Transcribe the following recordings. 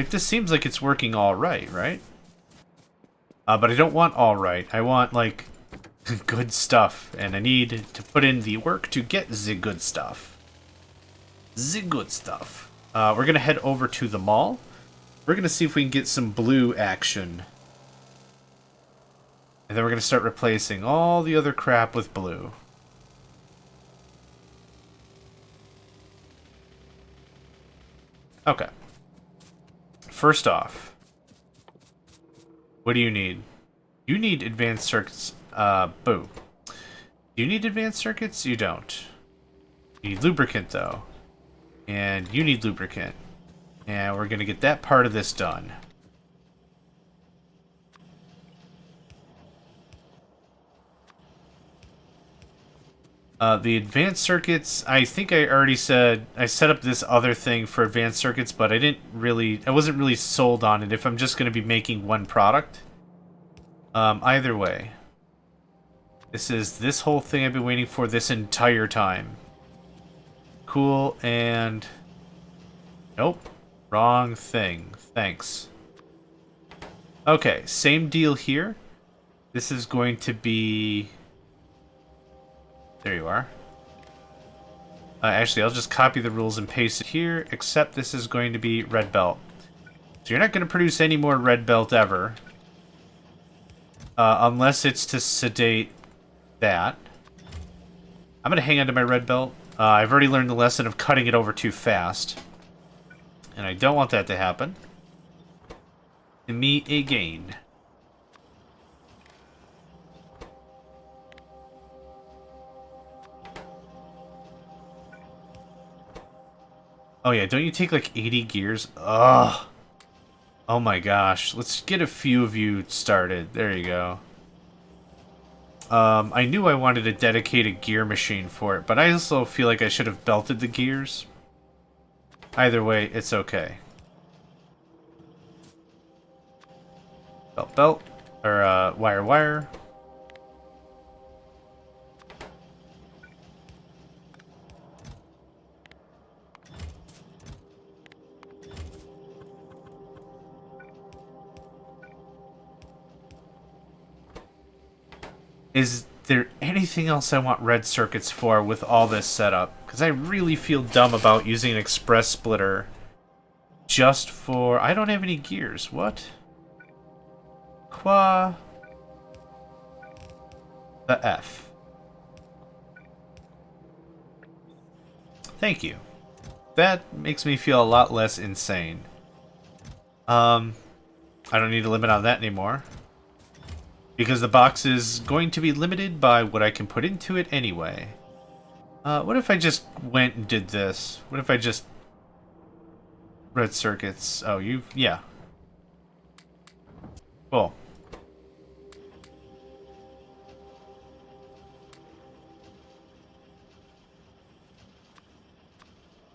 Like, this seems like it's working all right, right? But I don't want all right. I want, like, good stuff. And I need to put in the work to get the good stuff. The good stuff. We're going to head over to the mall. We're going to see if we can get some blue action. And then we're going to start replacing all the other crap with blue. Okay. First off, what do you need? You need advanced circuits. Boo. Do you need advanced circuits? You don't. You need lubricant, though. And you need lubricant. And we're going to get that part of this done. The advanced circuits, I think I already said, I set up this other thing for advanced circuits, but I wasn't really sold on it if I'm just going to be making one product. Either way. This is this whole thing I've been waiting for this entire time. Cool, and... Nope. Wrong thing. Thanks. Okay, same deal here. This is going to be... There you are. Actually, I'll just copy the rules and paste it here, except this is going to be red belt. So you're not going to produce any more red belt ever. Unless it's to sedate that. I'm going to hang on to my red belt. I've already learned the lesson of cutting it over too fast. And I don't want that to happen. To me again. Oh yeah, don't you take like 80 gears? Ugh. Oh my gosh. Let's get a few of you started. There you go. I knew I wanted a dedicated gear machine for it, but I also feel like I should have belted the gears. Either way, it's okay. Belt, belt. Or, wire, wire. Is there anything else I want red circuits for with all this setup? Because I really feel dumb about using an express splitter just for... I don't have any gears. What? Qua... the F. Thank you. That makes me feel a lot less insane. I don't need a limit on that anymore. Because the box is going to be limited by what I can put into it anyway. What if I just went and did this? What if I just... Red circuits. Oh, yeah. Cool.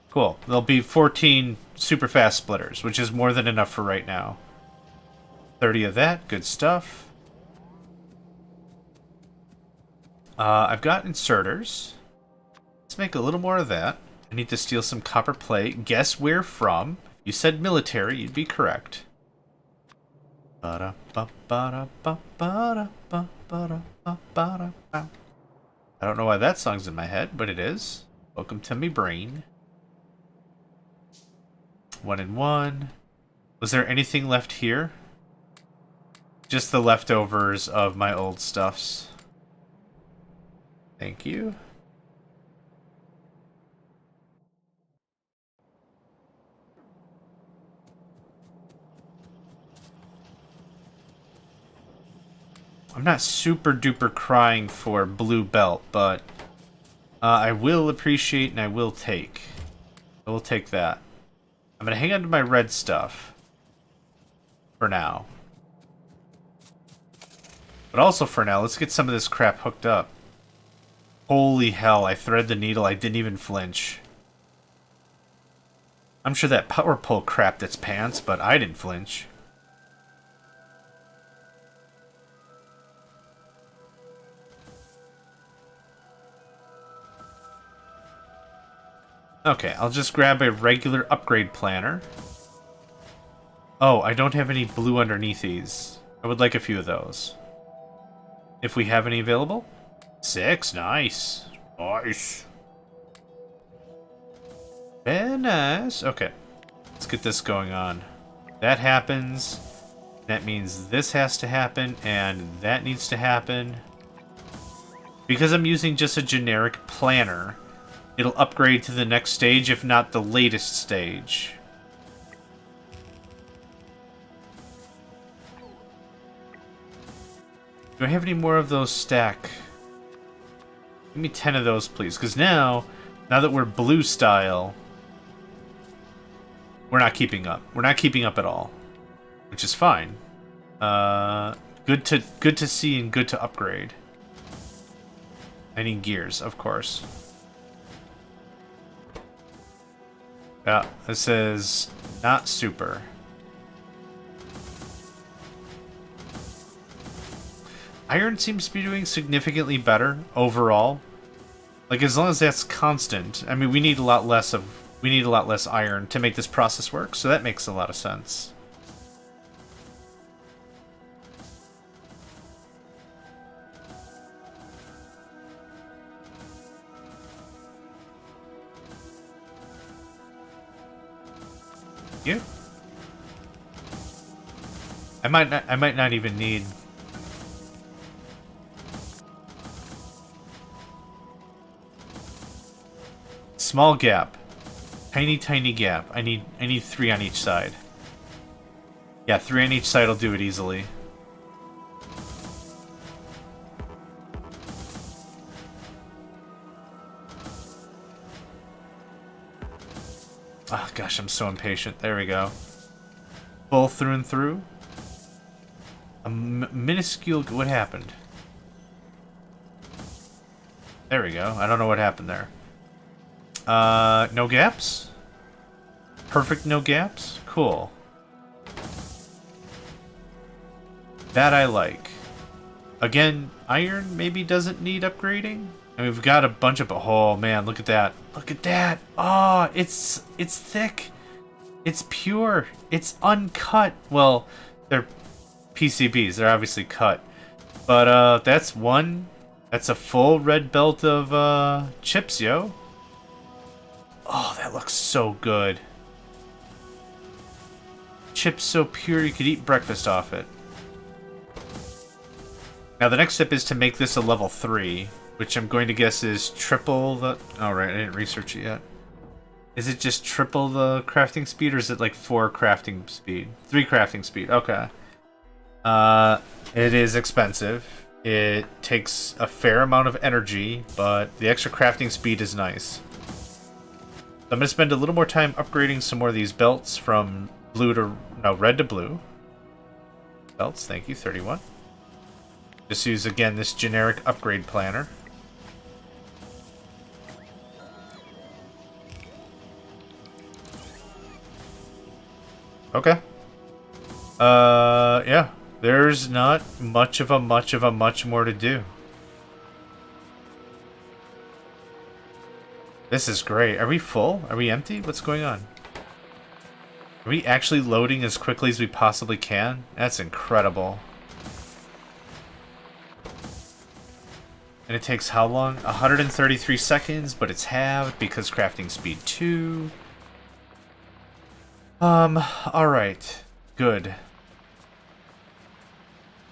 Cool. There'll be 14 super fast splitters, which is more than enough for right now. 30 of that. Good stuff. I've got inserters. Let's make a little more of that. I need to steal some copper plate. Guess where from? You said military, you'd be correct. I don't know why that song's in my head, but it is. Welcome to me brain. 1 and 1. Was there anything left here? Just the leftovers of my old stuffs. Thank you. I'm not super duper crying for blue belt, but I will appreciate and I will take. I will take that. I'm gonna hang on to my red stuff for now. But also for now, let's get some of this crap hooked up. Holy hell, I thread the needle, I didn't even flinch. I'm sure that power pole crapped its pants, but I didn't flinch. Okay, I'll just grab a regular upgrade planner. Oh, I don't have any blue underneath these. I would like a few of those. If we have any available. 6, nice. Nice. Very nice. Okay. Let's get this going on. That happens. That means this has to happen, and that needs to happen. Because I'm using just a generic planner, it'll upgrade to the next stage, if not the latest stage. Do I have any more of those stack? Give me 10 of those, please. Because now that we're blue style, we're not keeping up. We're not keeping up at all, which is fine. Good to see and good to upgrade. I need gears, of course. Yeah, this is not super. Iron seems to be doing significantly better overall. Like, as long as that's constant. I mean, we need a lot less iron to make this process work, so that makes a lot of sense. You? I might not even need. Small gap. Tiny gap. I need 3 on each side. Yeah, 3 on each side will do it easily. Oh gosh, I'm so impatient. There we go. Full through and through. A minuscule. What happened? There we go. I don't know what happened there. No gaps? Perfect no gaps? Cool. That I like. Again, iron maybe doesn't need upgrading. I mean, we've got a bunch of. Oh man, look at that! Look at that! Oh, it's thick. It's pure. It's uncut. Well, they're PCBs. They're obviously cut. But that's one. That's a full red belt of chips, yo. Oh, that looks so good. Chips so pure you could eat breakfast off it. Now the next step is to make this a level 3, which I'm going to guess is triple the... Oh, right, I didn't research it yet. Is it just triple the crafting speed, or is it like 4 crafting speed? 3 crafting speed, okay. It is expensive. It takes a fair amount of energy, but the extra crafting speed is nice. So I'm going to spend a little more time upgrading some more of these belts from red to blue. Belts, thank you, 31. Just use, again, this generic upgrade planner. Okay. Yeah. There's not much more to do. This is great. Are we full? Are we empty? What's going on? Are we actually loading as quickly as we possibly can? That's incredible. And it takes how long? 133 seconds, but it's halved because crafting speed 2. Alright. Good.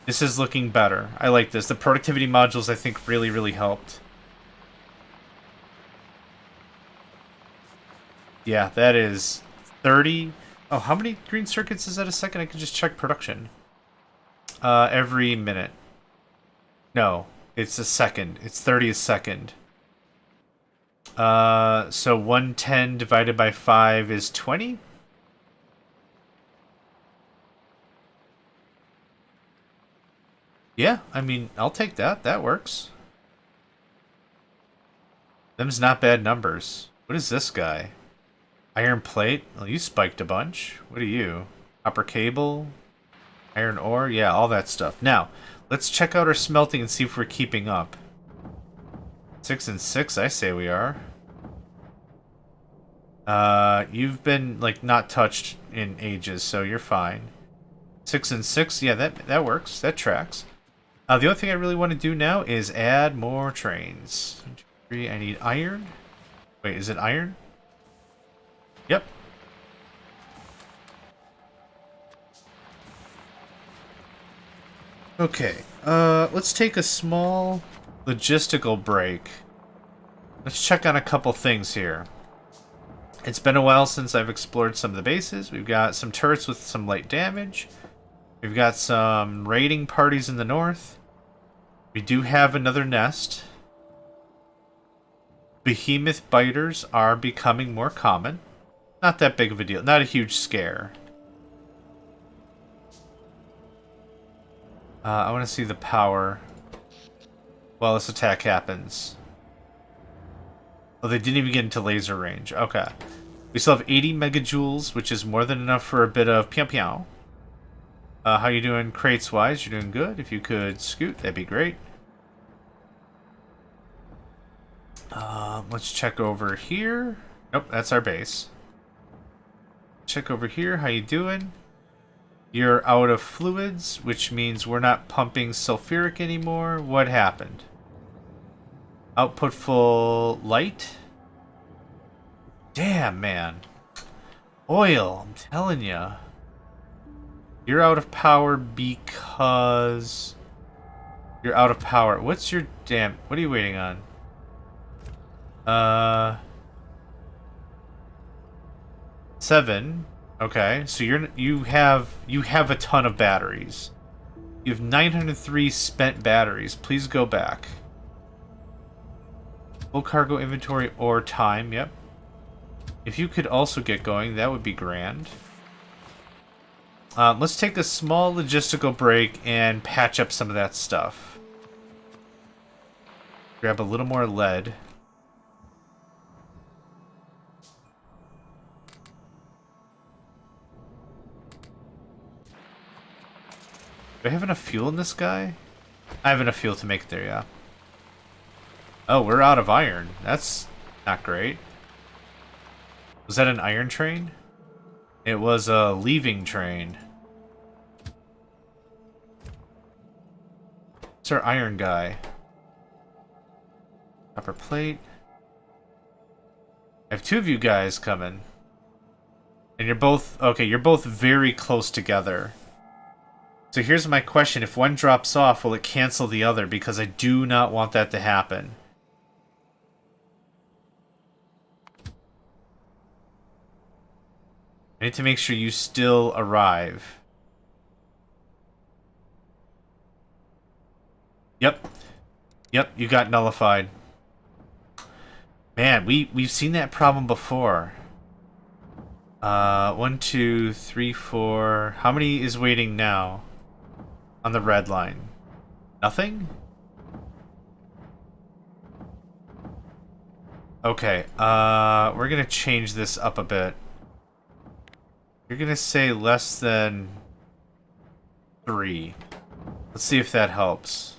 This is looking better. I like this. The productivity modules, I think, really helped. Yeah, that is 30. Oh, how many green circuits is that a second? I can just check production. Every minute. No, it's a second. It's 30 a second. So 110 divided by 5 is 20? Yeah, I mean, I'll take that. That works. Them's not bad numbers. What is this guy? Iron plate? Well, you spiked a bunch. What are you? Copper cable? Iron ore? Yeah, all that stuff. Now, let's check out our smelting and see if we're keeping up. 6 and 6, I say we are. You've been, like, not touched in ages, so you're fine. 6 and 6, yeah, that works. That tracks. The only thing I really want to do now is add more trains. 1, 2, 3, I need iron. Wait, is it iron? Yep. Okay, let's take a small logistical break. Let's check on a couple things here. It's been a while since I've explored some of the bases. We've got some turrets with some light damage. We've got some raiding parties in the north. We do have another nest. Behemoth biters are becoming more common. Not that big of a deal. Not a huge scare. I want to see the power while this attack happens. Oh, they didn't even get into laser range. Okay. We still have 80 megajoules, which is more than enough for a bit of pew pew. How you doing crates-wise? You're doing good. If you could scoot, that'd be great. Let's check over here. Nope, that's our base. Check over here. How you doing? You're out of fluids, which means we're not pumping sulfuric anymore. What happened? Output full light? Damn, man. Oil, I'm telling ya. You're out of power because... You're out of power. What's your damn... What are you waiting on? 7. Okay, so you have a ton of batteries. You have 903 spent batteries. Please go back. Full cargo inventory or time. Yep. If you could also get going, that would be grand. Let's take a small logistical break and patch up some of that stuff. Grab a little more lead. Do I have enough fuel in this guy? I have enough fuel to make it there, yeah. Oh, we're out of iron. That's not great. Was that an iron train? It was a leaving train. It's our iron guy. Copper plate. I have 2 of you guys coming. And you're both... Okay, you're both very close together. So here's my question. If one drops off, will it cancel the other? Because I do not want that to happen. I need to make sure you still arrive. Yep. Yep, you got nullified. Man, we've seen that problem before. 1, 2, 3, 4. How many is waiting now? On the red line. Nothing? Okay, we're gonna change this up a bit. You're gonna say less than 3. Let's see if that helps.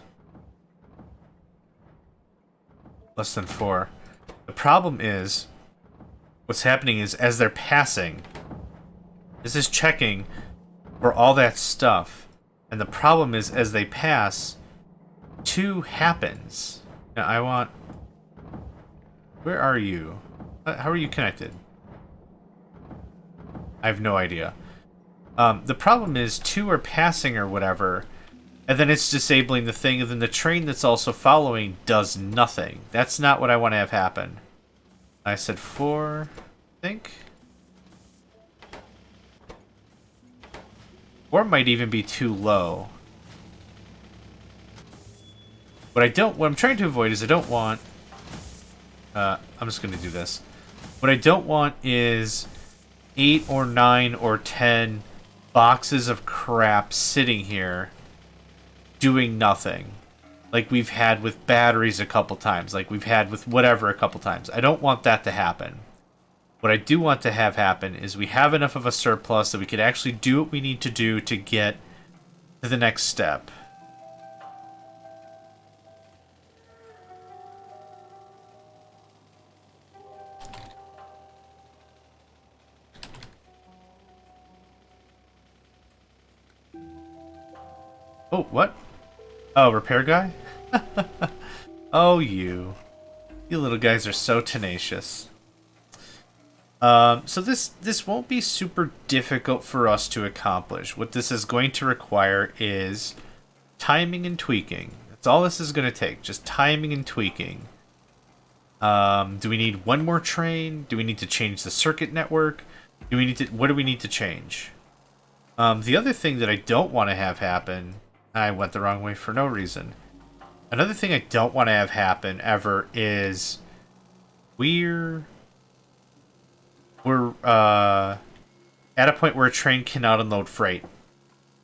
Less than 4. The problem is, what's happening is, as they're passing, this is checking for all that stuff. And the problem is, as they pass, 2 happens. Now, I want... Where are you? How are you connected? I have no idea. The problem is, 2 are passing or whatever, and then it's disabling the thing, and then the train that's also following does nothing. That's not what I want to have happen. I said 4, I think. 4 might even be too low. What I'm trying to avoid is I don't want... I'm just going to do this. What I don't want is 8 or 9 or 10 boxes of crap sitting here doing nothing. Like we've had with batteries a couple times. Like we've had with whatever a couple times. I don't want that to happen. What I do want to have happen is we have enough of a surplus that we could actually do what we need to do to get to the next step. Oh, what? Oh, repair guy? Oh, you. You little guys are so tenacious. So this won't be super difficult for us to accomplish. What this is going to require is timing and tweaking. That's all this is going to take. Just timing and tweaking. Do we need one more train? Do we need to change the circuit network? What do we need to change? The other thing that I don't want to have happen... I went the wrong way for no reason. Another thing I don't want to have happen ever is... We're at a point where a train cannot unload freight.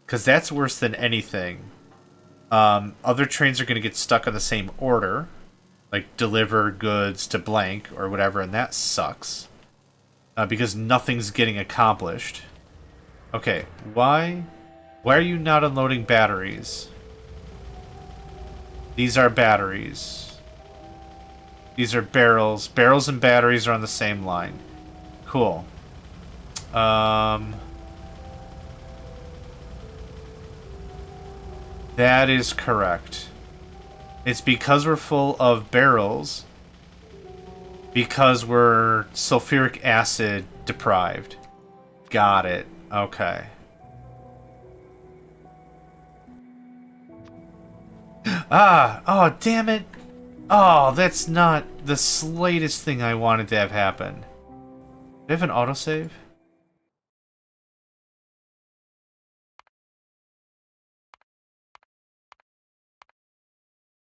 Because that's worse than anything. Other trains are going to get stuck on the same order. Like, deliver goods to blank or whatever, and that sucks. Because nothing's getting accomplished. Okay, why are you not unloading batteries? These are batteries. These are barrels. Barrels and batteries are on the same line. Cool. That is correct. It's because we're full of barrels. Because we're sulfuric acid deprived. Got it. Okay. Ah! Oh, damn it! Oh, that's not the slightest thing I wanted to have happen. Do I have an autosave?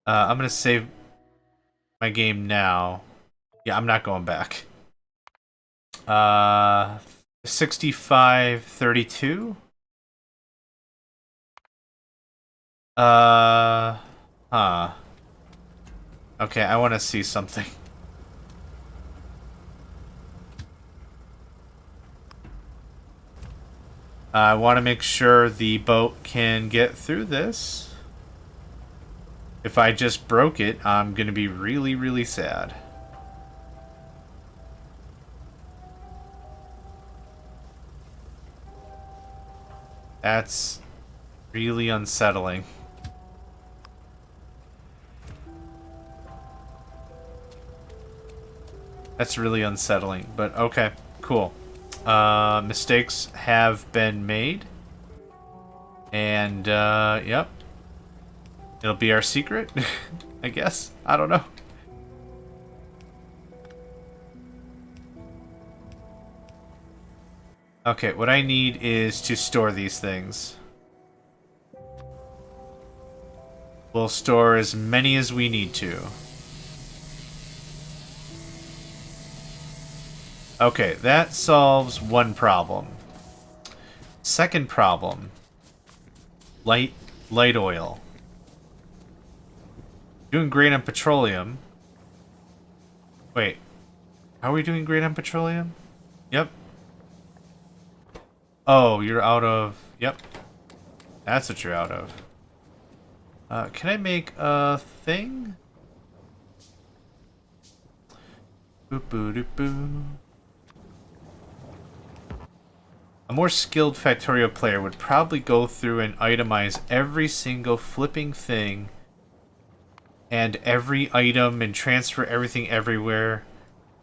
I'm gonna save my game now. Yeah, I'm not going back. 6532? Huh. Okay, I want to see something. I want to make sure the boat can get through this. If I just broke it, I'm going to be really, really sad. That's really unsettling. That's really unsettling, but okay, cool. Mistakes have been made. And, yep. It'll be our secret, I guess. I don't know. Okay, what I need is to store these things. We'll store as many as we need to. Okay, that solves one problem. Second problem. Light oil. Doing great on petroleum. Wait. How are we doing great on petroleum? Yep. Oh, you're out of... Yep. That's what you're out of. Can I make a thing? Boop boo doop boo. A more skilled Factorio player would probably go through and itemize every single flipping thing and every item and transfer everything everywhere.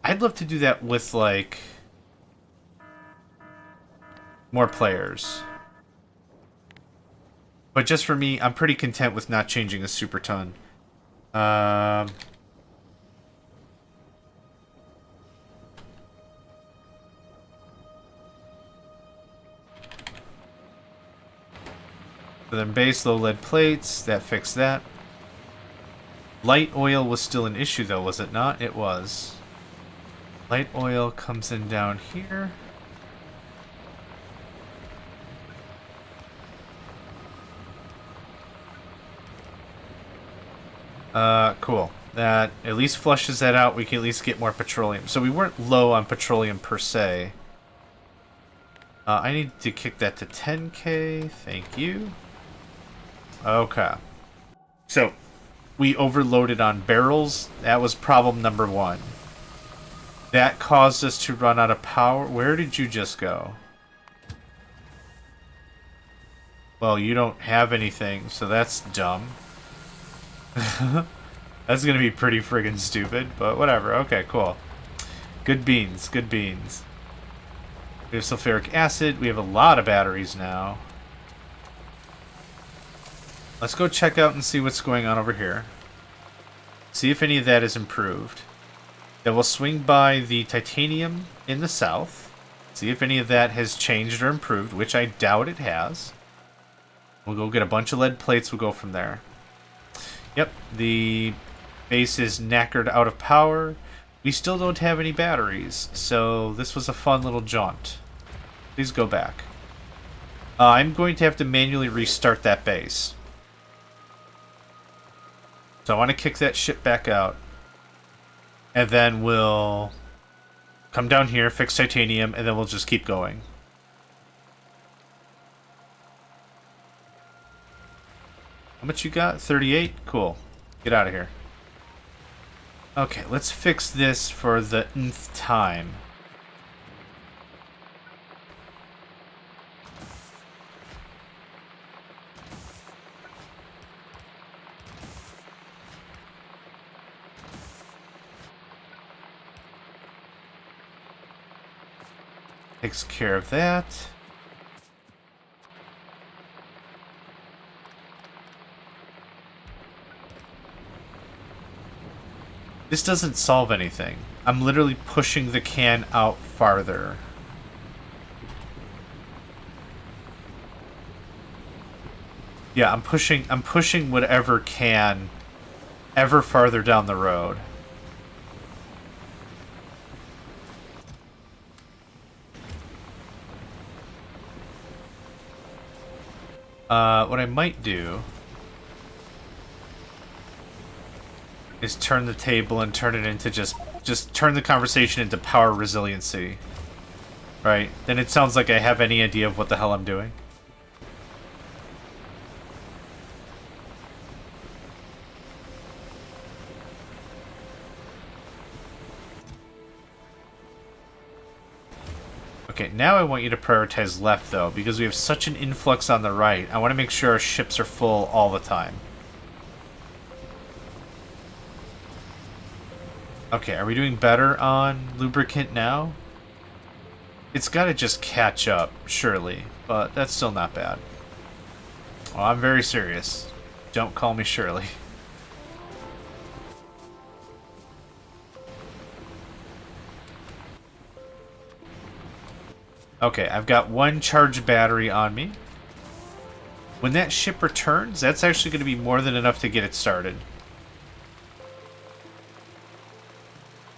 I'd love to do that with, like, more players. But just for me, I'm pretty content with not changing a super ton. So then base low lead plates, that fixed that. Light oil was still an issue though, was it not? It was. Light oil comes in down here. Cool. That at least flushes that out. We can at least get more petroleum. So we weren't low on petroleum per se. I need to kick that to 10k. Thank you. Okay. So, we overloaded on barrels. That was problem number one. That caused us to run out of power. Where did you just go? Well, you don't have anything, so that's dumb. That's gonna be pretty friggin' stupid, but whatever. Okay, cool. Good beans, good beans. We have sulfuric acid. We have a lot of batteries now. Let's go check out and see what's going on over here. See if any of that is improved. Then we'll swing by the titanium in the south. See if any of that has changed or improved, which I doubt it has. We'll go get a bunch of lead plates. We'll go from there. Yep, the base is knackered out of power. We still don't have any batteries, so this was a fun little jaunt. Please go back. I'm going to have to manually restart that base. So I want to kick that ship back out. And then we'll come down here, fix titanium, and then we'll just keep going. How much you got? 38? Cool. Get out of here. Okay, let's fix this for the nth time. Takes care of that. This doesn't solve anything. I'm literally pushing the can out farther. Yeah, I'm pushing whatever can ever farther down the road. What I might do is turn the table and turn it into just turn the conversation into power resiliency. Right? Then it sounds like I have any idea of what the hell I'm doing. Okay, now I want you to prioritize left, though, because we have such an influx on the right. I want to make sure our ships are full all the time. Okay, are we doing better on lubricant now? It's got to just catch up, surely, but that's still not bad. Oh, I'm very serious. Don't call me Shirley. Okay, I've got one charged battery on me. When that ship returns, that's actually going to be more than enough to get it started.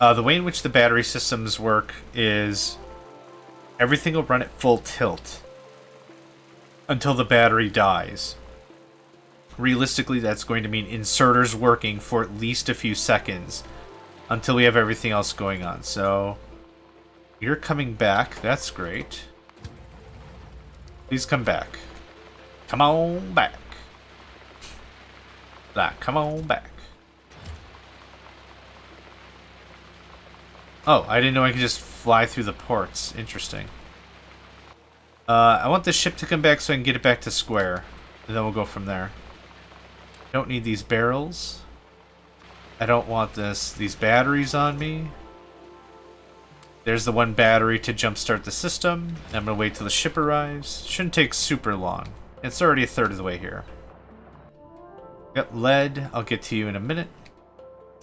The way in which the battery systems work is everything will run at full tilt until the battery dies. Realistically, that's going to mean inserters working for at least a few seconds until we have everything else going on. So you're coming back. That's great. Please come back. Come on back. Come on back. Oh, I didn't know I could just fly through the ports. Interesting. I want the ship to come back so I can get it back to square. And then we'll go from there. Don't need these barrels. I don't want these batteries on me. There's the one battery to jumpstart the system. I'm going to wait till the ship arrives. Shouldn't take super long. It's already a third of the way here. Got lead. I'll get to you in a minute.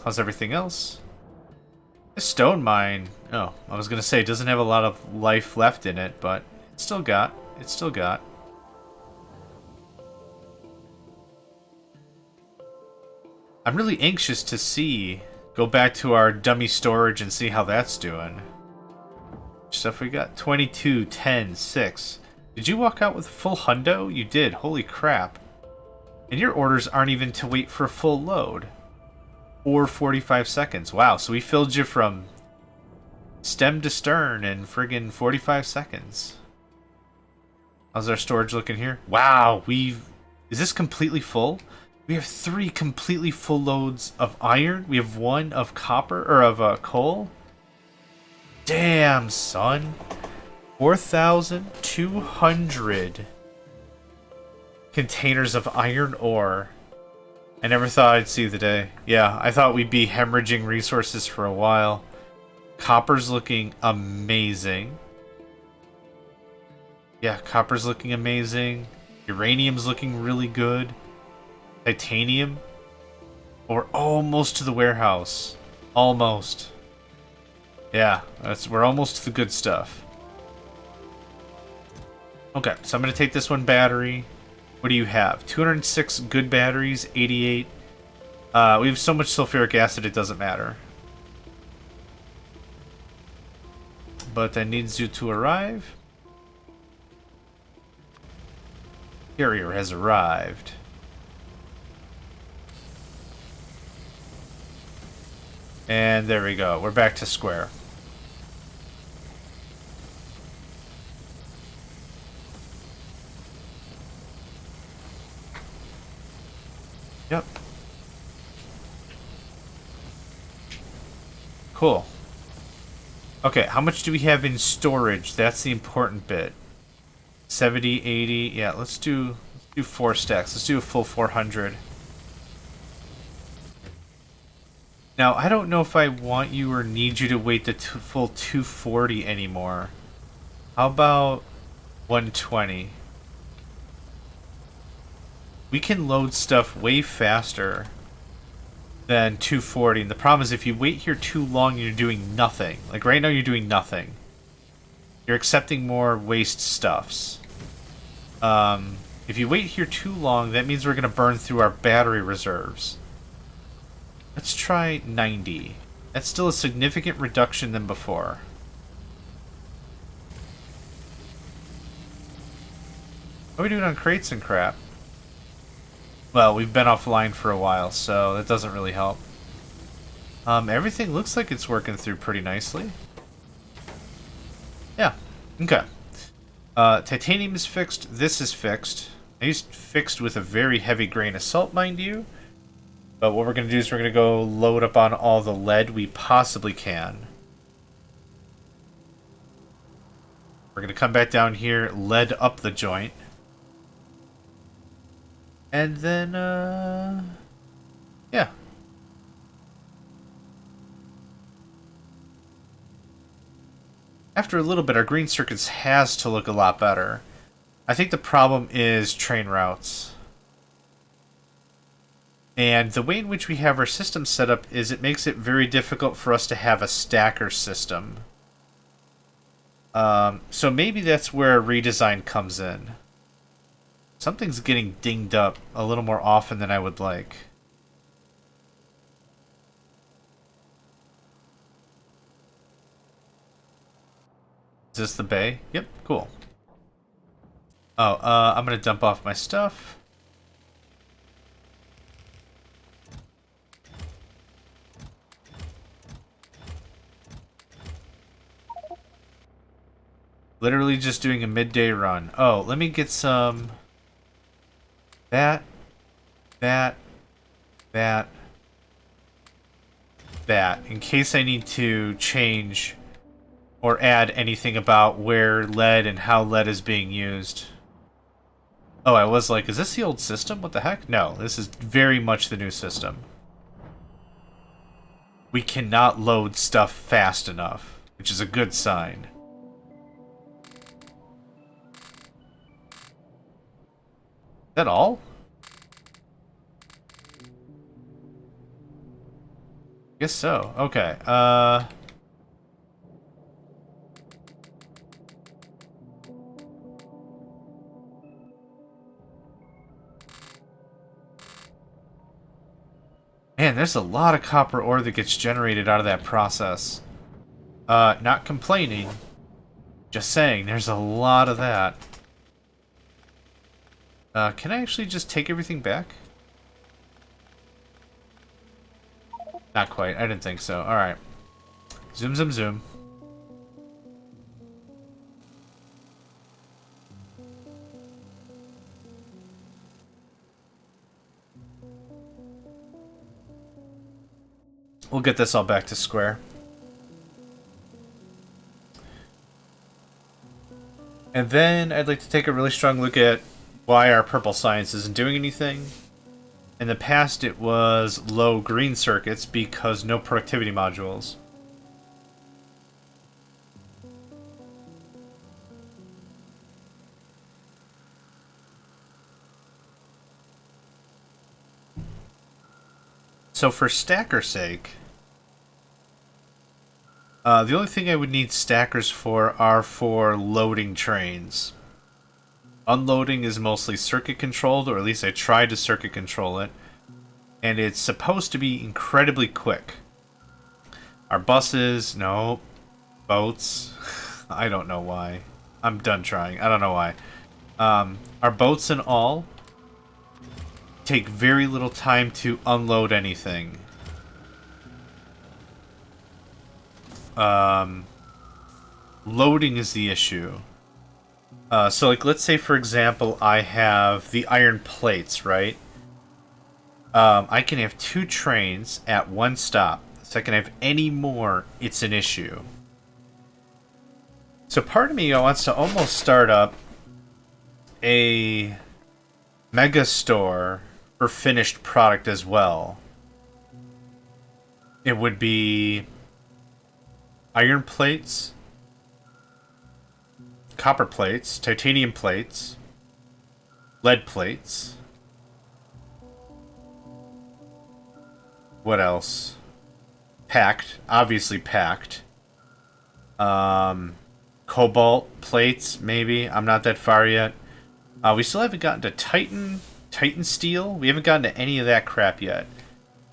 How's everything else? This stone mine. Oh, I was going to say it doesn't have a lot of life left in it, but it's still got. It's still got. I'm really anxious to go back to our dummy storage and see how that's doing. Stuff we got 22, 10, 6. Did you walk out with full hundo? You did. Holy crap. And your orders aren't even to wait for a full load. Or 45 seconds. Wow, so we filled you from stem to stern in friggin' 45 seconds. How's our storage looking here? Wow, is this completely full? We have 3 completely full loads of iron. We have 1 of copper, or of coal. Damn, son. 4,200 containers of iron ore. I never thought I'd see the day. Yeah, I thought we'd be hemorrhaging resources for a while. Copper's looking amazing. Yeah, copper's looking amazing. Uranium's looking really good. Titanium. We're almost to the warehouse. Almost. Yeah, we're almost to the good stuff. Okay, so I'm going to take this one battery. What do you have? 206 good batteries, 88. We have so much sulfuric acid it doesn't matter. But I need you to arrive. Carrier has arrived. And there we go. We're back to square. Yep. Cool. Okay, how much do we have in storage? That's the important bit. 70, 80. Yeah, let's do 4 stacks. Let's do a full 400. Now, I don't know if I want you or need you to wait the full 240 anymore. How about 120? We can load stuff way faster than 240. And the problem is if you wait here too long, you're doing nothing. Like right now, you're doing nothing. You're accepting more waste stuffs. If you wait here too long, that means we're going to burn through our battery reserves. Let's try 90. That's still a significant reduction than before. What are we doing on crates and crap? Well, we've been offline for a while, so that doesn't really help. Everything looks like it's working through pretty nicely. Yeah, okay. Titanium is fixed. This is fixed. I used fixed with a very heavy grain of salt, mind you. But what we're going to do is we're going to go load up on all the lead we possibly can. We're going to come back down here, lead up the joint. And then, yeah. After a little bit, our green circuits has to look a lot better. I think the problem is train routes. And the way in which we have our system set up is it makes it very difficult for us to have a stacker system. So maybe that's where a redesign comes in. Something's getting dinged up a little more often than I would like. Is this the bay? Yep, cool. Oh, I'm gonna dump off my stuff. Literally just doing a midday run. Oh, let me get some... That. In case I need to change or add anything about where lead and how lead is being used. Oh, I was like, is this the old system? What the heck? No, this is very much the new system. We cannot load stuff fast enough, which is a good sign. Is that all? Guess so. Okay. Man, there's a lot of copper ore that gets generated out of that process. Not complaining. Just saying, there's a lot of that. Can I actually just take everything back? Not quite. I didn't think so. Alright. Zoom, zoom, zoom. We'll get this all back to square. And then I'd like to take a really strong look at why our purple science isn't doing anything. In the past, it was low green circuits because no productivity modules. So for stacker's sake, the only thing I would need stackers for are for loading trains. Unloading is mostly circuit controlled, or at least I tried to circuit control it, and it's supposed to be incredibly quick. Our buses, no. Boats, I don't know why. I'm done trying. I don't know why. Our boats and all take very little time to unload anything. Loading is the issue. So, like, let's say, for example, I have the iron plates, right? I can have 2 trains at one stop. So I can have any more, it's an issue. So part of me wants to almost start up a mega store for finished product as well. It would be iron plates, copper plates, titanium plates, lead plates. What else? Packed. Obviously packed. Cobalt plates, maybe. I'm not that far yet. We still haven't gotten to Titan steel. We haven't gotten to any of that crap yet.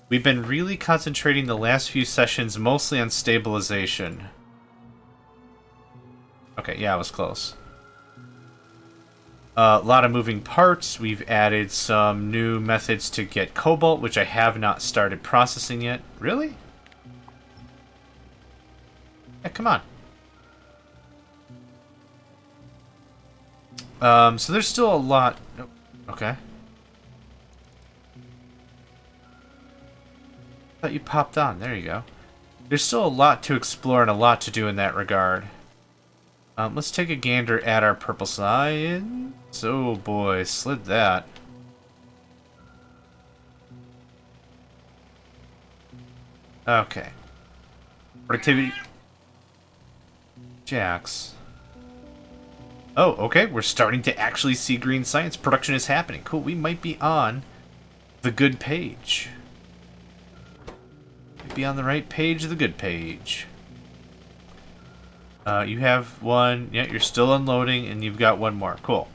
We've been really concentrating the last few sessions mostly on stabilization. Okay, yeah, I was close. A lot of moving parts. We've added some new methods to get cobalt, which I have not started processing yet. Really? Yeah, come on. So there's still a lot... Oh, okay. Thought you popped on. There you go. There's still a lot to explore and a lot to do in that regard. Let's take a gander at our purple science. Oh boy, slid that. Okay. Productivity. Jax. Oh, okay. We're starting to actually see green science. Production is happening. Cool. We might be on the good page. Might be on the right page of the good page. You have one. Yeah, you're still unloading, and you've got one more. Cool.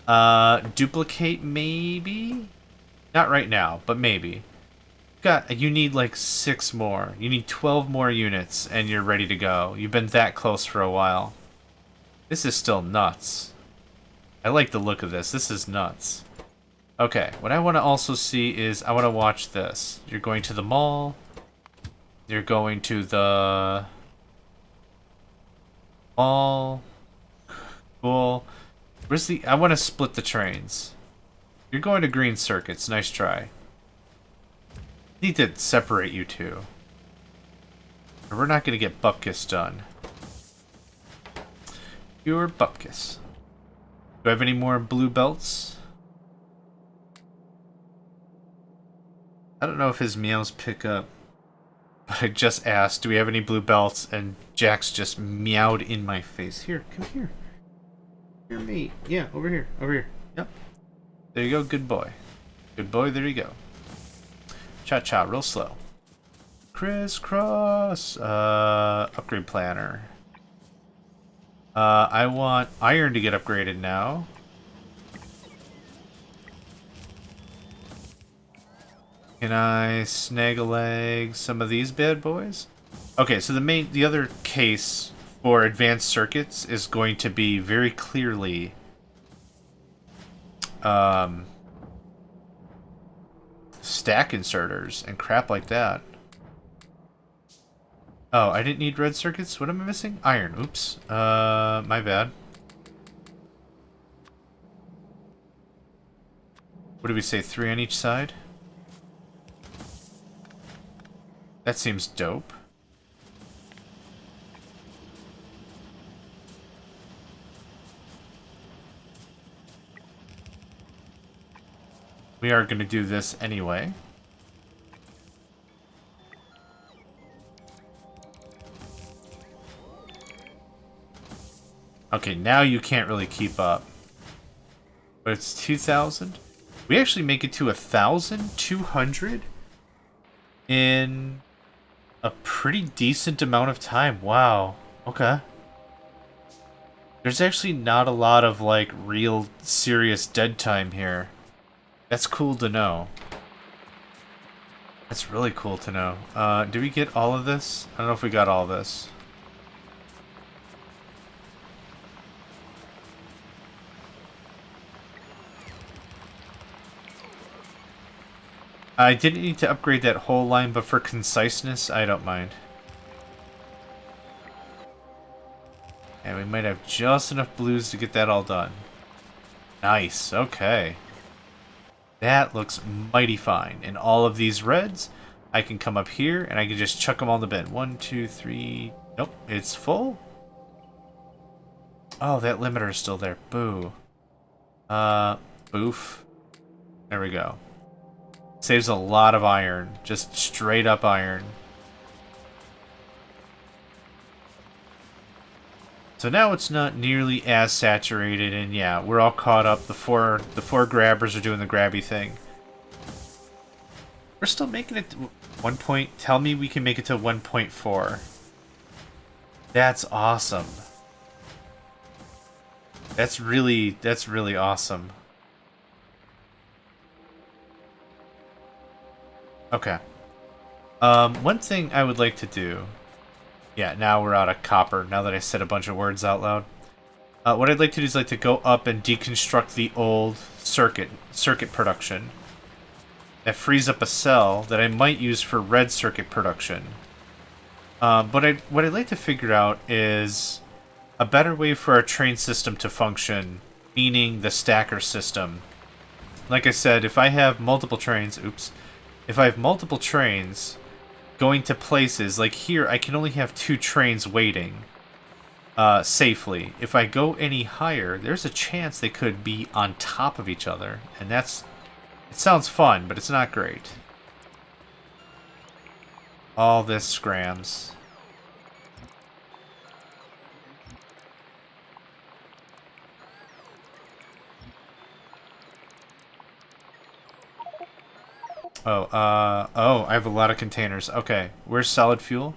Duplicate, maybe? Not right now, but maybe. You need like 6 more. You need 12 more units, and you're ready to go. You've been that close for a while. This is still nuts. I like the look of this. This is nuts. Okay, what I want to also see is I want to watch this. You're going to the mall. You're going to the mall. Cool. Where's the... I want to split the trains. You're going to green circuits. Nice try. Need to separate you two. Or we're not going to get Bupkis done. You're Bupkis. Do I have any more blue belts? I don't know if his meows pick up. But I just asked, do we have any blue belts? And Jax just meowed in my face. Here, come here. Here, mate. Yeah, over here. Over here. Yep. There you go, good boy. Good boy, there you go. Cha-cha, real slow. Crisscross. Upgrade planner. I want iron to get upgraded now. Can I snag a leg some of these bad boys? Okay, so the other case for advanced circuits is going to be very clearly stack inserters and crap like that. Oh, I didn't need red circuits? What am I missing? Iron. Oops. My bad. What do we say? 3 on each side? That seems dope. We are going to do this anyway. Okay, now you can't really keep up. But it's 2,000. We actually make it to 1,200 in a pretty decent amount of time. Wow. Okay. There's actually not a lot of, like, real serious dead time here. That's cool to know. That's really cool to know. Did we get all of this? I don't know if we got all of this. I didn't need to upgrade that whole line, but for conciseness, I don't mind. And we might have just enough blues to get that all done. Nice, okay. That looks mighty fine. And all of these reds, I can come up here and I can just chuck them all in the bin. 1, 2, 3... Nope, it's full. Oh, that limiter is still there. Boo. Boof. There we go. Saves a lot of iron. Just straight up iron. So now it's not nearly as saturated, and yeah, we're all caught up. The four grabbers are doing the grabby thing. We're still making it to 1 point. Tell me we can make it to 1.4. That's awesome. That's really awesome. Okay. One thing I would like to do... Yeah, now we're out of copper, now that I said a bunch of words out loud. What I'd like to do is to go up and deconstruct the old circuit production. That frees up a cell that I might use for red circuit production. But what I'd like to figure out is a better way for our train system to function, meaning the stacker system. Like I said, if I have multiple trains... Oops. If I have multiple trains... going to places, like here, I can only have 2 trains waiting safely. If I go any higher, there's a chance they could be on top of each other. And that's... It sounds fun, but it's not great. All this scrams. Oh, I have a lot of containers. Okay, where's solid fuel?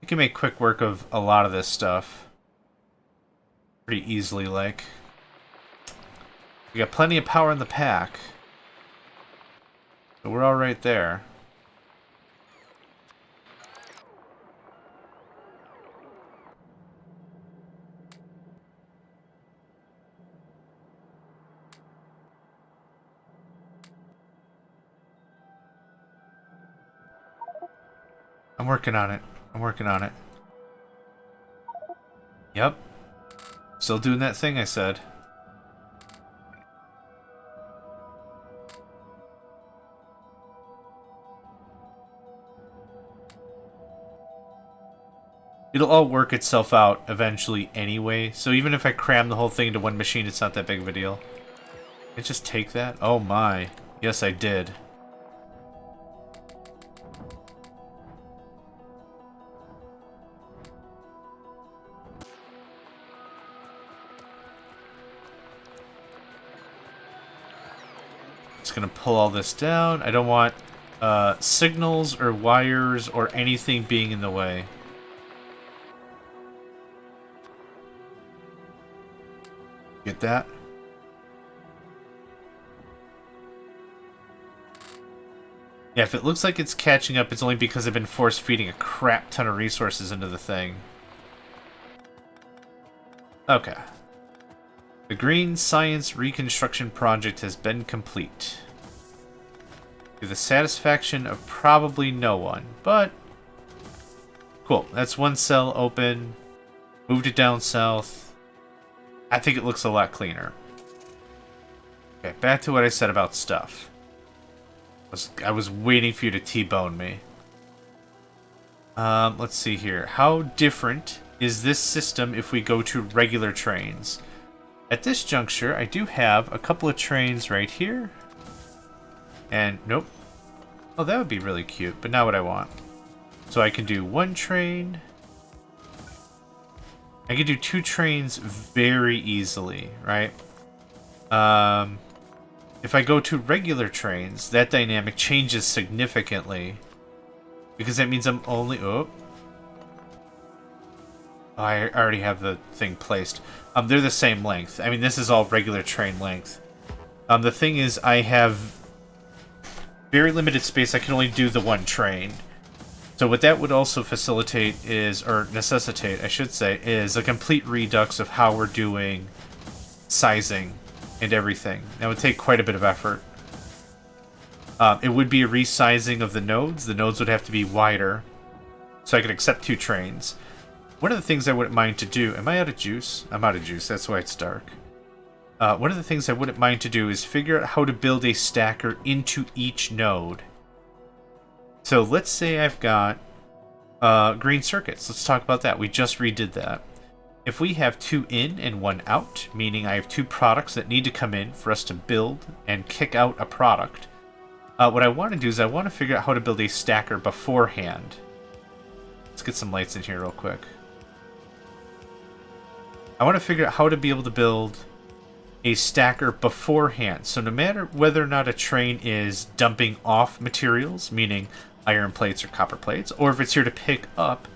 You can make quick work of a lot of this stuff. Pretty easily, like. We got plenty of power in the pack. So we're all right there. I'm working on it. I'm working on it. Yep. Still doing that thing I said. It'll all work itself out eventually anyway, so even if I cram the whole thing into one machine, it's not that big of a deal. Did I just take that? Oh my. Yes, I did. Just gonna pull all this down. I don't want signals or wires or anything being in the way. Get that? Yeah, if it looks like it's catching up, it's only because I've been force-feeding a crap ton of resources into the thing. Okay. The Green Science Reconstruction Project has been complete. To the satisfaction of probably no one, but cool. That's one cell open. Moved it down south. I think it looks a lot cleaner. Okay, back to what I said about stuff. I was waiting for you to T-bone me. Let's see here. How different is this system if we go to regular trains? At this juncture, I do have a couple of trains right here. And, nope. Oh, that would be really cute, but not what I want. So I can do one train. I can do two trains very easily, right? If I go to regular trains, that dynamic changes significantly. Because that means I'm only... Oh. I already have the thing placed. They're the same length. I mean, this is all regular train length. The thing is, I have very limited space. I can only do the one train. So what that would also facilitate is, or necessitate, I should say, is a complete redux of how we're doing sizing and everything. That would take quite a bit of effort. It would be a resizing of the nodes. The nodes would have to be wider, so I could accept two trains. One of the things I wouldn't mind to do... Am I out of juice? I'm out of juice. That's why it's dark. One of the things I wouldn't mind to do is figure out how to build a stacker into each node. So let's say I've got green circuits. Let's talk about that. We just redid that. If we have two in and one out, meaning I have two products that need to come in for us to build and kick out a product, what I want to do is I want to figure out how to build a stacker beforehand. Let's get some lights in here real quick. I want to figure out how to be able to build a stacker beforehand. So no matter whether or not a train is dumping off materials, meaning iron plates or copper plates, or if it's here to pick up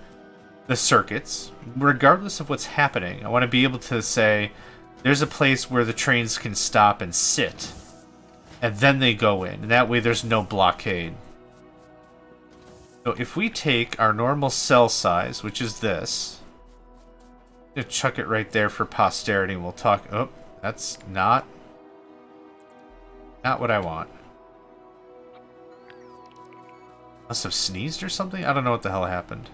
the circuits, regardless of what's happening, I want to be able to say, there's a place where the trains can stop and sit, and then they go in, and that way there's no blockade. So if we take our normal cell size, which is this, I'm gonna chuck it right there for posterity, and we'll talk... Oh, that's not what I want. Must have sneezed or something? I don't know what the hell happened.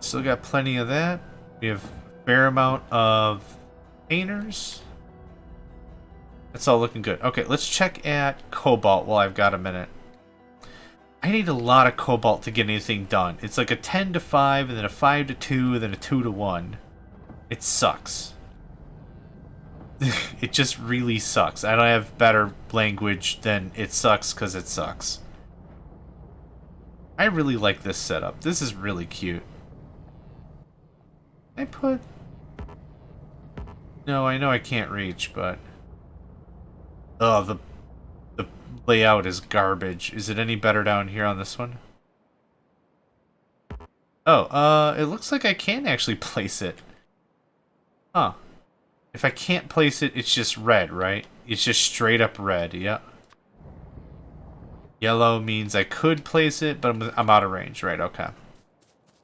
Still got plenty of that. We have a fair amount of painters. That's all looking good. Okay, let's check at cobalt while I've got a minute. I need a lot of cobalt to get anything done. It's like a 10 to 5, and then a 5 to 2, and then a 2 to 1. It sucks. It just really sucks. I don't have better language than it sucks because it sucks. I really like this setup. This is really cute. I put... No, I know I can't reach, but... Oh, the layout is garbage. Is it any better down here on this one? Oh, it looks like I can actually place it. Huh. If I can't place it, it's just red, right? It's just straight up red, yeah. Yellow means I could place it, but I'm out of range, right? Okay.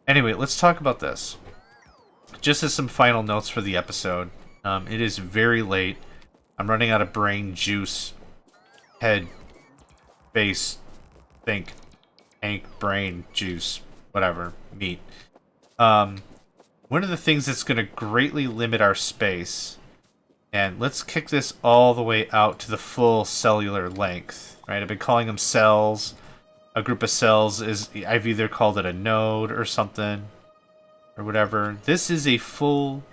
Anyway, let's talk about this. Just as some final notes for the episode. It is very late. I'm running out of brain juice. Head. Face. Think. Tank. Brain. Juice. Whatever. Meat. One of the things that's going to greatly limit our space... And let's kick this all the way out to the full cellular length. Right? I've been calling them cells. A group of cells is... I've either called it a node or something. Or whatever. This is a full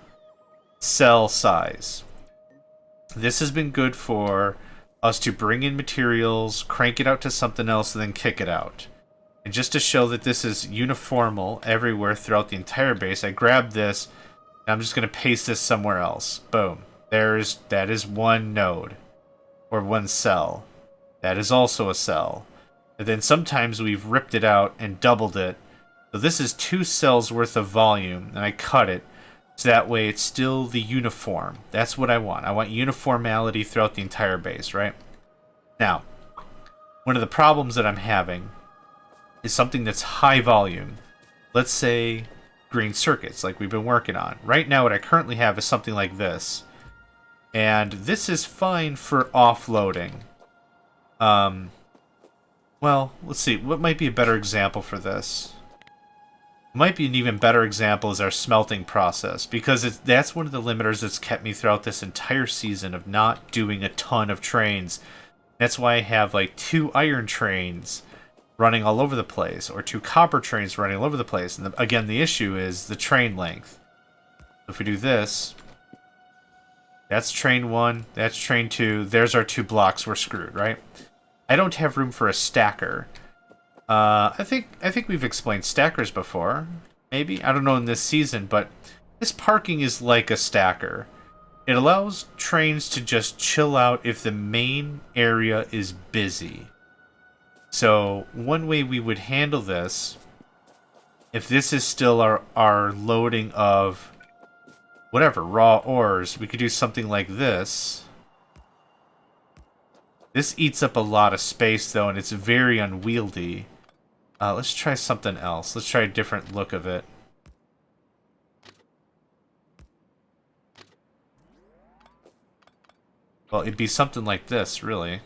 cell size. This has been good for us to bring in materials, crank it out to something else, and then kick it out. And just to show that this is uniformal everywhere throughout the entire base, I grabbed this, and I'm just going to paste this somewhere else. Boom. That is one node. Or one cell. That is also a cell. And then sometimes we've ripped it out and doubled it. So this is 2 cells worth of volume, and I cut it. So that way it's still the uniform. That's what I want. I want uniformity throughout the entire base, right? Now, one of the problems that I'm having is something that's high volume. Let's say green circuits like we've been working on. Right now what I currently have is something like this. And this is fine for offloading. Well, let's see. What might be a better example for this? Might be an even better example is our smelting process, because that's one of the limiters that's kept me throughout this entire season of not doing a ton of trains. That's why I have like 2 iron trains running all over the place, or 2 copper trains running all over the place. And again, the issue is the train length. If we do this, that's train 1, that's train 2, there's our 2 blocks, we're screwed, right? I don't have room for a stacker. I think we've explained stackers before. Maybe. I don't know in this season, but this parking is like a stacker. It allows trains to just chill out if the main area is busy. So one way we would handle this, if this is still our loading of whatever, raw ores, we could do something like this. This eats up a lot of space though, and it's very unwieldy. Let's try something else. Let's try a different look of it. Well, it'd be something like this, really.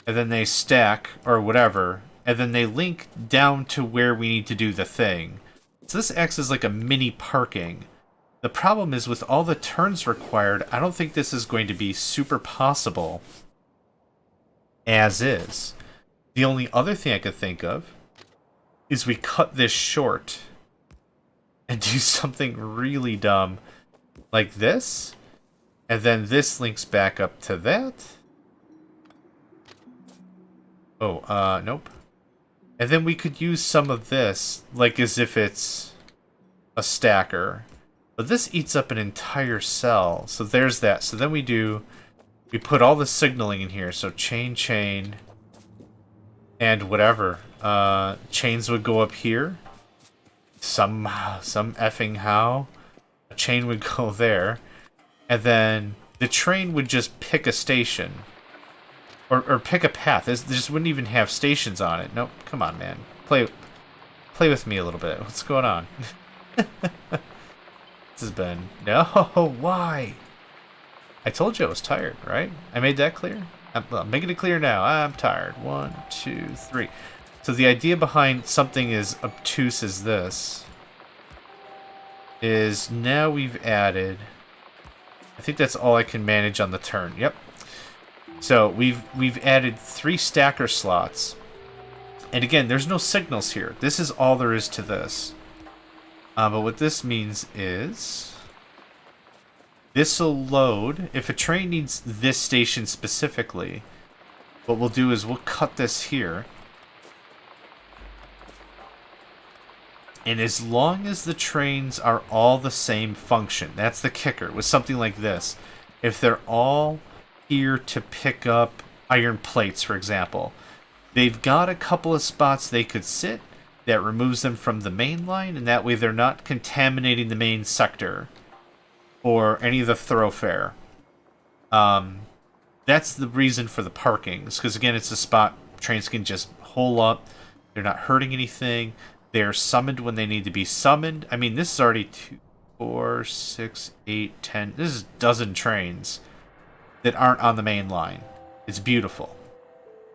And then they stack, or whatever, and then they link down to where we need to do the thing. So this acts as like a mini parking. The problem is with all the turns required, I don't think this is going to be super possible as is. The only other thing I could think of is we cut this short and do something really dumb like this, and then this links back up to that. Oh, nope. And then we could use some of this like as if it's a stacker. But this eats up an entire cell, so there's that. So then we put all the signaling in here, so chain, and whatever. Chains would go up here. Some effing how. A chain would go there. And then the train would just pick a station. Or pick a path. This just wouldn't even have stations on it. Nope, come on, man. Play with me a little bit. What's going on? This has been... No, why? I told you I was tired, right? I made that clear? I'm making it clear now. I'm tired. 1, 2, 3. So the idea behind something as obtuse as this is now we've added... I think that's all I can manage on the turn. Yep. So we've added 3 stacker slots. And again, there's no signals here. This is all there is to this. But what this means is this will load. If a train needs this station specifically, what we'll do is we'll cut this here. And as long as the trains are all the same function, that's the kicker with something like this. If they're all here to pick up iron plates, for example, they've got a couple of spots they could sit that removes them from the main line, and that way they're not contaminating the main sector or any of the thoroughfare. That's the reason for the parkings, because again, it's a spot trains can just hole up. They're not hurting anything. They're summoned when they need to be summoned. I mean, this is already 2, 4, 6, 8, 10. This is a dozen trains that aren't on the main line. It's beautiful.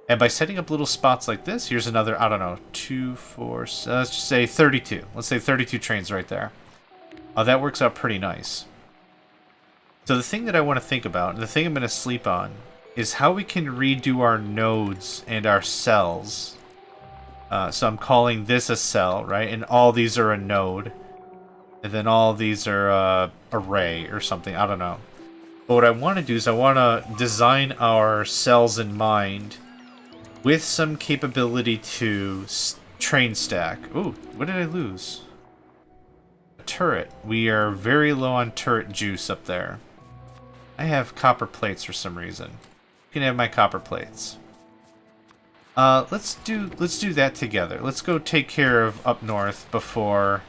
And by setting up little spots like this, here's another, I don't know, 2, 4, let's just say 32. Let's say 32 trains right there. That works out pretty nice. So the thing that I want to think about, and the thing I'm going to sleep on, is how we can redo our nodes and our cells. So I'm calling this a cell, right? And all these are a node. And then all these are a array or something. I don't know. But what I want to do is I want to design our cells in mind with some capability to train stack. Ooh, what did I lose? A turret. We are very low on turret juice up there. I have copper plates for some reason. You can have my copper plates. Let's do that together. Let's go take care of up north before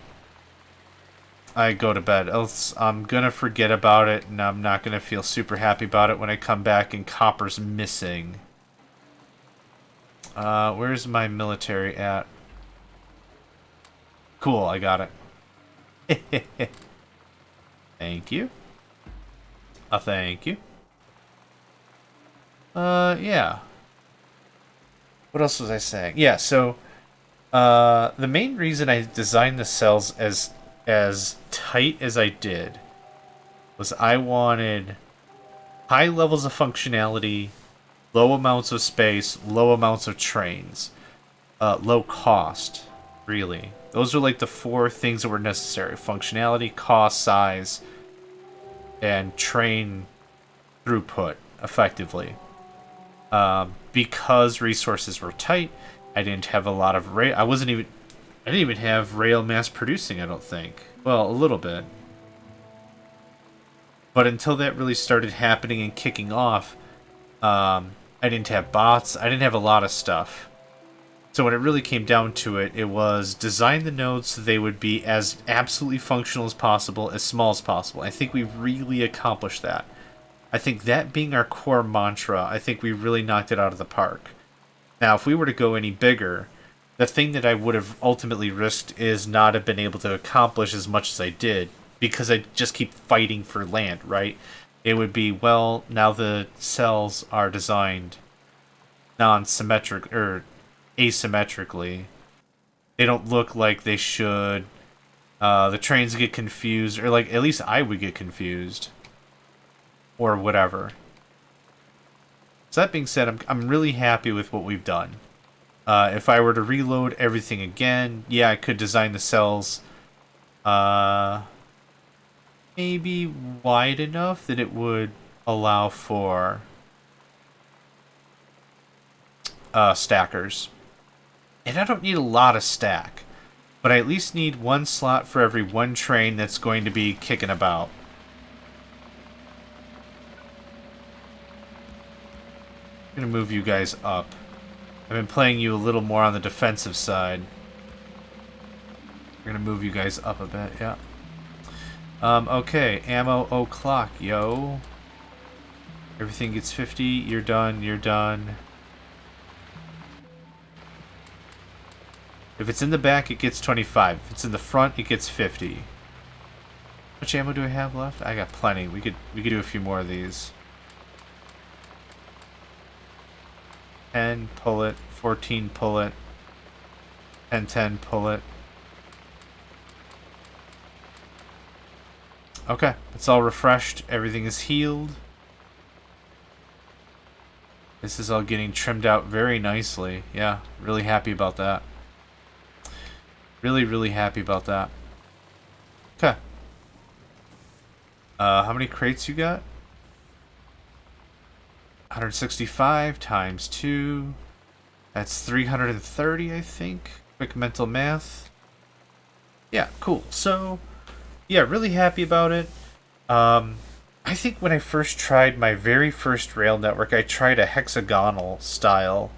I go to bed. Else I'm gonna forget about it, and I'm not gonna feel super happy about it when I come back and copper's missing. Where's my military at? Cool, I got it. Thank you. Thank you. Yeah. What else was I saying? Yeah, so, the main reason I designed the cells as tight as I did was I wanted high levels of functionality, low amounts of space, low amounts of trains, low cost, really. Those are like the four things that were necessary: functionality, cost, size, and train throughput, effectively. Because resources were tight, I didn't have a lot of rail. I didn't even have rail mass producing, I don't think. Well, a little bit. But until that really started happening and kicking off, I didn't have bots. I didn't have a lot of stuff. So when it really came down to it, it was design the nodes so they would be as absolutely functional as possible, as small as possible. I think we really accomplished that. I think that being our core mantra, I think we really knocked it out of the park. Now, if we were to go any bigger, the thing that I would have ultimately risked is not have been able to accomplish as much as I did, because I just keep fighting for land, right? It would be, well, now the cells are designed non-symmetric or asymmetrically. They don't look like they should. The trains get confused, or like at least I would get confused, or whatever. So that being said, I'm really happy with what we've done. If I were to reload everything again, yeah, I could design the cells maybe wide enough that it would allow for stackers. And I don't need a lot of stack, but I at least need one slot for every one train that's going to be kicking about. I'm going to move you guys up. I've been playing you a little more on the defensive side. We're going to move you guys up a bit, yeah. Okay, ammo o'clock, yo. Everything gets 50, you're done, you're done. If it's in the back, it gets 25. If it's in the front, it gets 50. How much ammo do I have left? I got plenty. We could do a few more of these. 10, pull it. 14, pull it. 10, 10, pull it. Okay, it's all refreshed. Everything is healed. This is all getting trimmed out very nicely. Yeah, really happy about that. Really, really happy about that. Okay. How many crates you got? 165 times 2. That's 330, I think. Quick mental math. Yeah, cool. So, yeah, really happy about it. I think when I first tried my very first rail network, I tried a hexagonal style.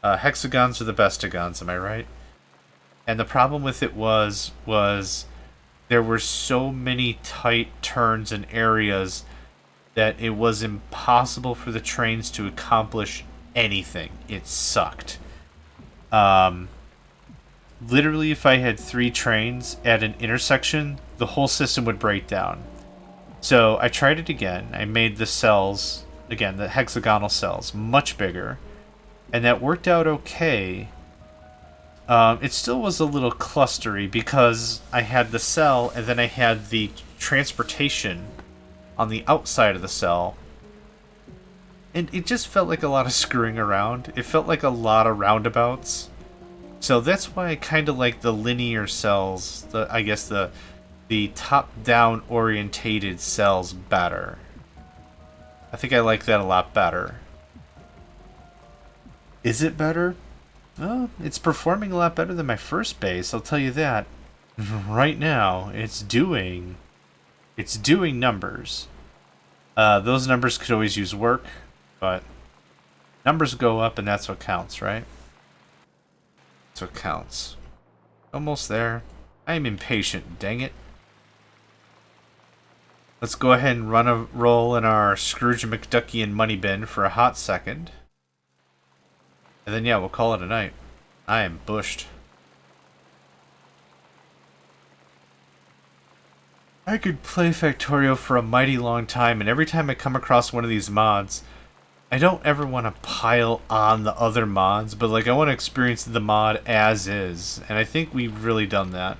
Hexagons are the bestagons, am I right? And the problem with it was there were so many tight turns and areas that it was impossible for the trains to accomplish anything. It sucked. Literally, if I had 3 trains at an intersection, the whole system would break down. So I tried it again. I made the cells, again, the hexagonal cells, much bigger. And that worked out okay. It still was a little clustery because I had the cell and then I had the transportation on the outside of the cell. And it just felt like a lot of screwing around. It felt like a lot of roundabouts. So that's why I kind of like the linear cells, I guess the top-down orientated cells better. I think I like that a lot better. Is it better? Well, it's performing a lot better than my first base, I'll tell you that. Right now, it's doing numbers. Those numbers could always use work, but numbers go up and that's what counts, right? That's what counts. Almost there. I'm impatient, dang it. Let's go ahead and run a roll in our Scrooge McDuckian money bin for a hot second. And then, yeah, we'll call it a night. I am bushed. I could play Factorio for a mighty long time, and every time I come across one of these mods, I don't ever want to pile on the other mods, but like I want to experience the mod as is, and I think we've really done that.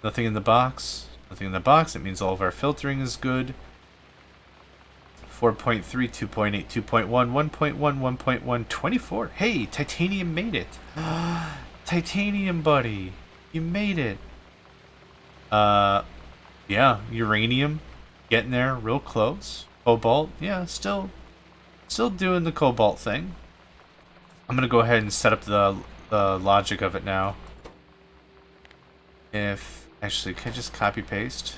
Nothing in the box. Nothing in the box. It means all of our filtering is good. 4.3, 2.8, 2.1, 1.1, 1.1, 24. Hey, Titanium made it. Titanium, buddy. You made it. Yeah, Uranium. Getting there, real close. Cobalt, yeah, still doing the Cobalt thing. I'm gonna go ahead and set up the logic of it now. If actually, can I just copy paste?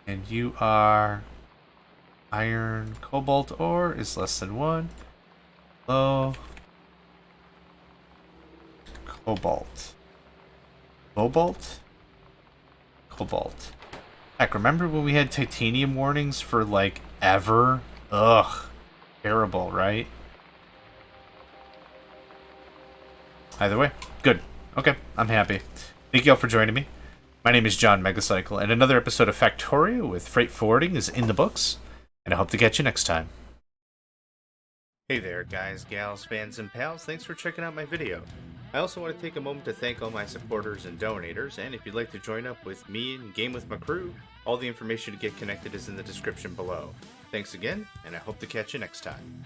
And you are iron, cobalt ore is less than 1. Low. Cobalt. Cobalt? Cobalt. Heck, remember when we had titanium warnings for like ever? Ugh. Terrible, right? Either way, good. Okay, I'm happy. Thank you all for joining me. My name is JohnMegacycle, and another episode of Factorio with freight forwarding is in the books, and I hope to catch you next time. Hey there, guys, gals, fans, and pals. Thanks for checking out my video. I also want to take a moment to thank all my supporters and donators, and if you'd like to join up with me and game with my crew, all the information to get connected is in the description below. Thanks again, and I hope to catch you next time.